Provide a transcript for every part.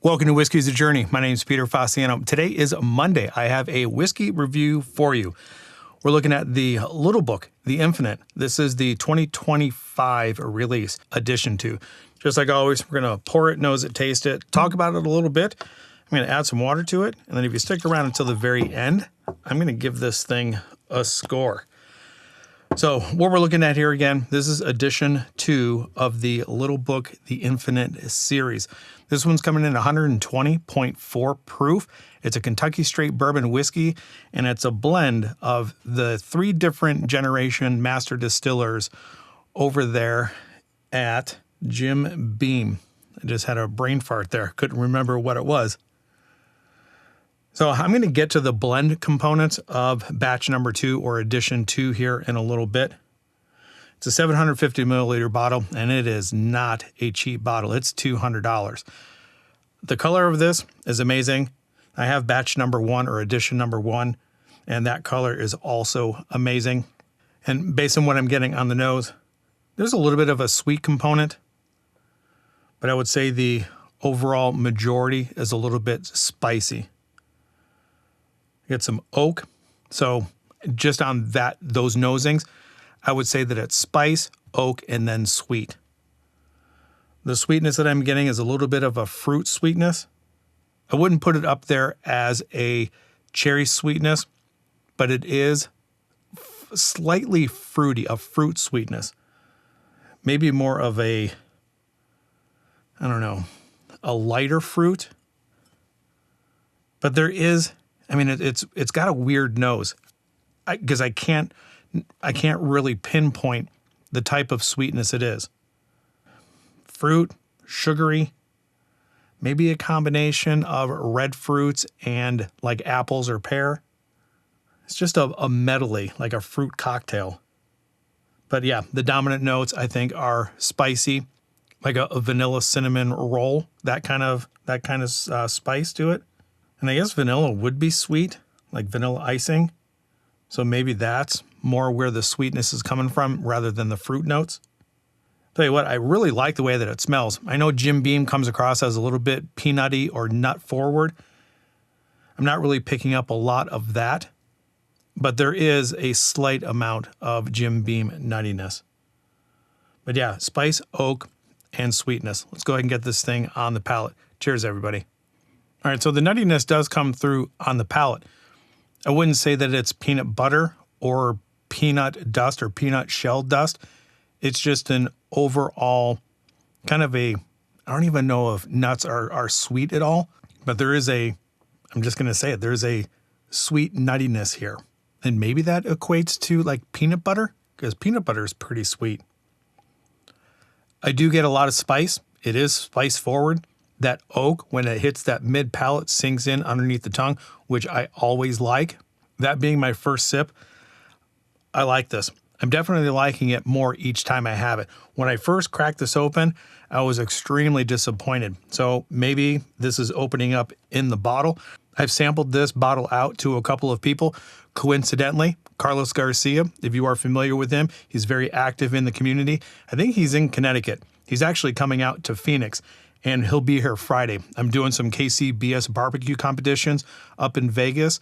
Welcome to Whiskey's a Journey. My name is Peter Fasciano. Today is Monday. I have a whiskey review for you. We're looking at the Little Book, The Infinite. This is the 2025 release edition 2. Just like always, we're going to pour it, nose it, taste it, talk about it a little bit. I'm going to add some water to it. And then if you stick around until the very end, I'm going to give this thing a score. So what we're looking at here again, this is edition 2 of the Little Book, The Infinite series. This one's coming in 120.4 proof. It's a Kentucky straight bourbon whiskey, and it's a blend of the 3 different generation master distillers over there at Jim Beam. I just had a brain fart there. Couldn't remember what it was. So I'm going to get to the blend components of batch number 2 or edition 2 here in a little bit. It's a 750 milliliter bottle, and it is not a cheap bottle. It's $200. The color of this is amazing. I have batch number 1 or edition number 1, and that color is also amazing. And based on what I'm getting on the nose, there's a little bit of a sweet component, but I would say the overall majority is a little bit spicy. Get some oak. So just on those nosings, I would say that it's spice, oak, and then sweet. The sweetness that I'm getting is a little bit of a fruit sweetness. I wouldn't put it up there as a cherry sweetness, but it is slightly fruity, a fruit sweetness. Maybe more of a, I don't know, a lighter fruit. But there is, I mean, it's got a weird nose, because I can't really pinpoint the type of sweetness it is. Fruit, sugary, maybe a combination of red fruits and like apples or pear. It's just a medley, like a fruit cocktail. But yeah, the dominant notes I think are spicy, like a vanilla cinnamon roll, that kind of spice to it. And I guess vanilla would be sweet, like vanilla icing. So maybe that's more where the sweetness is coming from rather than the fruit notes. Tell you what, I really like the way that it smells. I know Jim Beam comes across as a little bit peanutty or nut forward. I'm not really picking up a lot of that, but there is a slight amount of Jim Beam nuttiness. But yeah, spice, oak, and sweetness. Let's go ahead and get this thing on the palate. Cheers, everybody. All right, so the nuttiness does come through on the palate. I wouldn't say that it's peanut butter or peanut dust or peanut shell dust. It's just an overall kind of I don't even know if nuts are sweet at all, but there is I'm just going to say it, there's a sweet nuttiness here. And maybe that equates to like peanut butter, because peanut butter is pretty sweet. I do get a lot of spice. It is spice forward. That oak, when it hits that mid palate, sinks in underneath the tongue, which I always like. That being my first sip, I like this. I'm definitely liking it more each time I have it. When I first cracked this open, I was extremely disappointed. So maybe this is opening up in the bottle. I've sampled this bottle out to a couple of people. Coincidentally, Carlos Garcia, if you are familiar with him, he's very active in the community. I think he's in Connecticut. He's actually coming out to Phoenix, and he'll be here Friday. I'm doing some KCBS barbecue competitions up in Vegas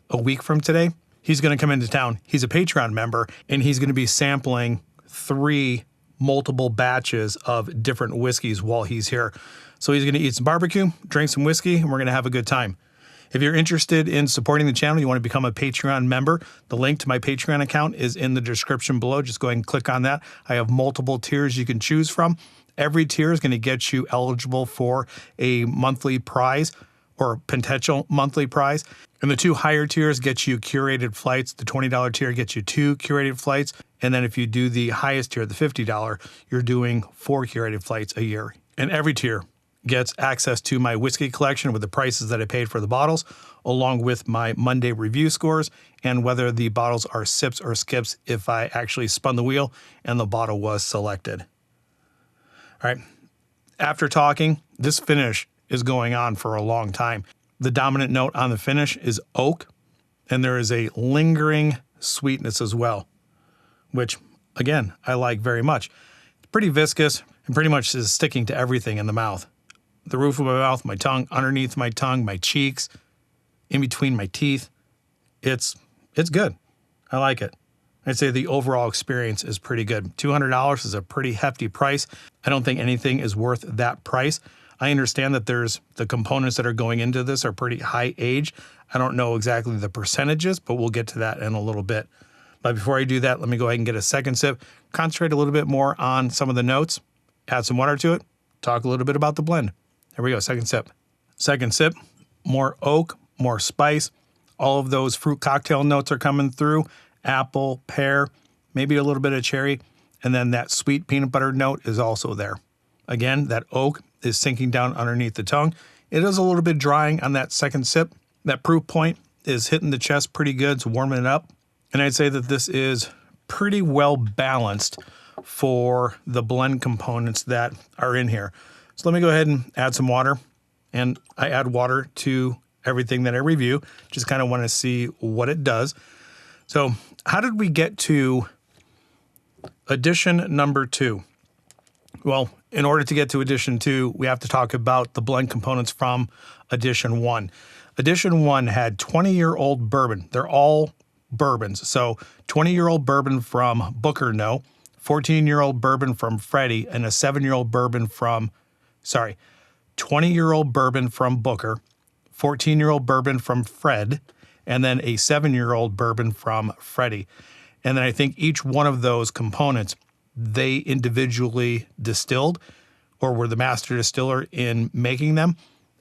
a week from today. He's going to come into town. He's a Patreon member, and he's going to be sampling 3 multiple batches of different whiskeys while he's here. So he's going to eat some barbecue, drink some whiskey, and we're going to have a good time. If you're interested in supporting the channel, you want to become a Patreon member, the link to my Patreon account is in the description below. Just go ahead and click on that. I have multiple tiers you can choose from. Every tier is going to get you eligible for a monthly prize or potential monthly prize. And the 2 higher tiers get you curated flights. The $20 tier gets you 2 curated flights. And then if you do the highest tier, the $50, you're doing 4 curated flights a year. And every tier gets access to my whiskey collection with the prices that I paid for the bottles, along with my Monday review scores and whether the bottles are sips or skips if I actually spun the wheel and the bottle was selected. All right. After talking, this finish is going on for a long time. The dominant note on the finish is oak, and there is a lingering sweetness as well, which, again, I like very much. It's pretty viscous and pretty much is sticking to everything in the mouth. the roof of my mouth, my tongue, underneath my tongue, my cheeks, in between my teeth. It's good. I like it. I'd say the overall experience is pretty good. $200 is a pretty hefty price. I don't think anything is worth that price. I understand that there's the components that are going into this are pretty high age. I don't know exactly the percentages, but we'll get to that in a little bit. But before I do that, let me go ahead and get a second sip, concentrate a little bit more on some of the notes, add some water to it, talk a little bit about the blend. There we go, second sip. Second sip, more oak, more spice. All of those fruit cocktail notes are coming through. Apple, pear, maybe a little bit of cherry, and then that sweet peanut butter note is also there. Again, that oak is sinking down underneath the tongue. It is a little bit drying on that second sip. That proof point is hitting the chest pretty good. It's warming it up. And I'd say that this is pretty well balanced for the blend components that are in here. So let me go ahead and add some water. And I add water to everything that I review. Just kind of want to see what it does. So how did we get to edition number 2? Well, in order to get to edition 2, we have to talk about the blend components from edition 1. Edition 1 had 20-year-old bourbon. They're all bourbons. So 20-year-old bourbon from Booker No, 14-year-old bourbon from Freddie, and a 7-year-old bourbon from, 20-year-old bourbon from Booker, 14-year-old bourbon from Fred, and then a 7-year-old bourbon from Freddie. And then I think each one of those components, they individually distilled or were the master distiller in making them.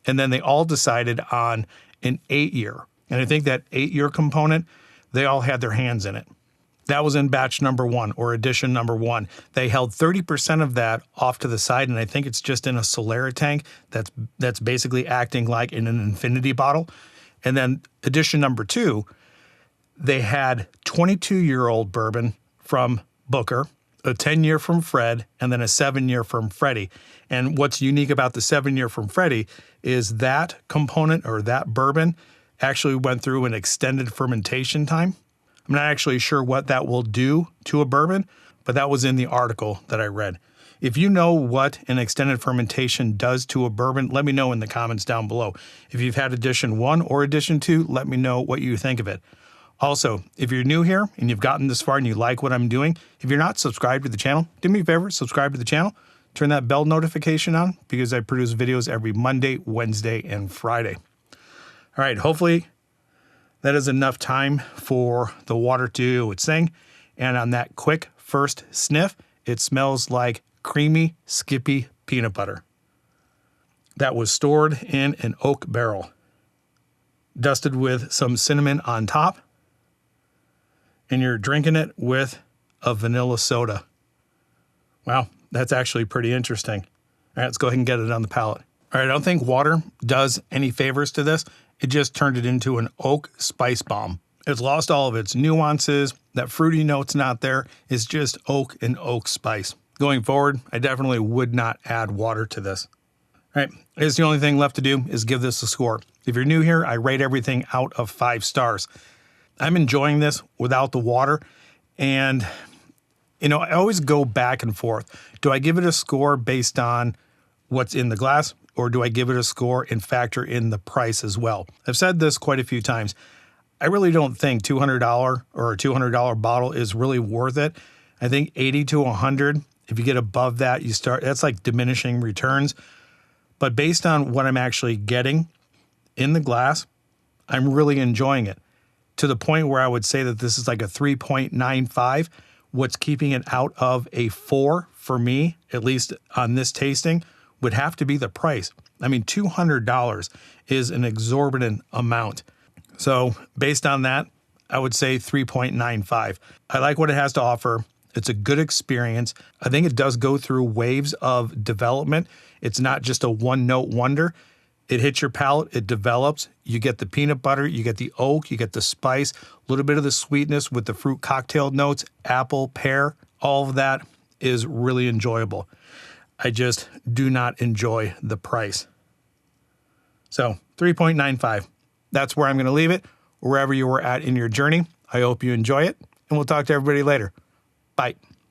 And then they all decided on an 8-year. And I think that 8-year component, they all had their hands in it. That was in batch number 1 or edition number 1. They held 30% of that off to the side, and I think it's just in a Solera tank that's basically acting like in an infinity bottle. And then edition number 2, they had 22-year-old bourbon from Booker, a 10-year from Fred, and then a 7-year from Freddie. And what's unique about the 7-year from Freddie is that component or that bourbon actually went through an extended fermentation time. I'm not actually sure what that will do to a bourbon, but that was in the article that I read. If you know what an extended fermentation does to a bourbon, let me know in the comments down below. If you've had edition 1 or edition 2, let me know what you think of it. Also, if you're new here and you've gotten this far and you like what I'm doing, if you're not subscribed to the channel, do me a favor, subscribe to the channel, turn that bell notification on because I produce videos every Monday, Wednesday, and Friday. All right, hopefully that is enough time for the water to do its thing. And on that quick first sniff, it smells like creamy, skippy peanut butter that was stored in an oak barrel, dusted with some cinnamon on top, and you're drinking it with a vanilla soda. Wow, that's actually pretty interesting. All right, let's go ahead and get it on the palate. All right, I don't think water does any favors to this. It just turned it into an oak spice bomb. It's lost all of its nuances. That fruity note's not there. It's just oak and oak spice. Going forward, I definitely would not add water to this. All right, I guess the only thing left to do is give this a score. If you're new here, I rate everything out of 5 stars. I'm enjoying this without the water. And, I always go back and forth. Do I give it a score based on what's in the glass, or do I give it a score and factor in the price as well? I've said this quite a few times. I really don't think $200 or a $200 bottle is really worth it. I think 80 to 100, if you get above that, that's like diminishing returns. But based on what I'm actually getting in the glass, I'm really enjoying it to the point where I would say that this is like a 3.95. What's keeping it out of a 4 for me, at least on this tasting, would have to be the price. I mean, $200 is an exorbitant amount. So based on that, I would say 3.95. I like what it has to offer. It's a good experience. I think it does go through waves of development. It's not just a one-note wonder. It hits your palate, it develops. You get the peanut butter, you get the oak, you get the spice, a little bit of the sweetness with the fruit cocktail notes, apple, pear. All of that is really enjoyable. I just do not enjoy the price. So 3.95. That's where I'm going to leave it. Wherever you were at in your journey, I hope you enjoy it. And we'll talk to everybody later. Bye.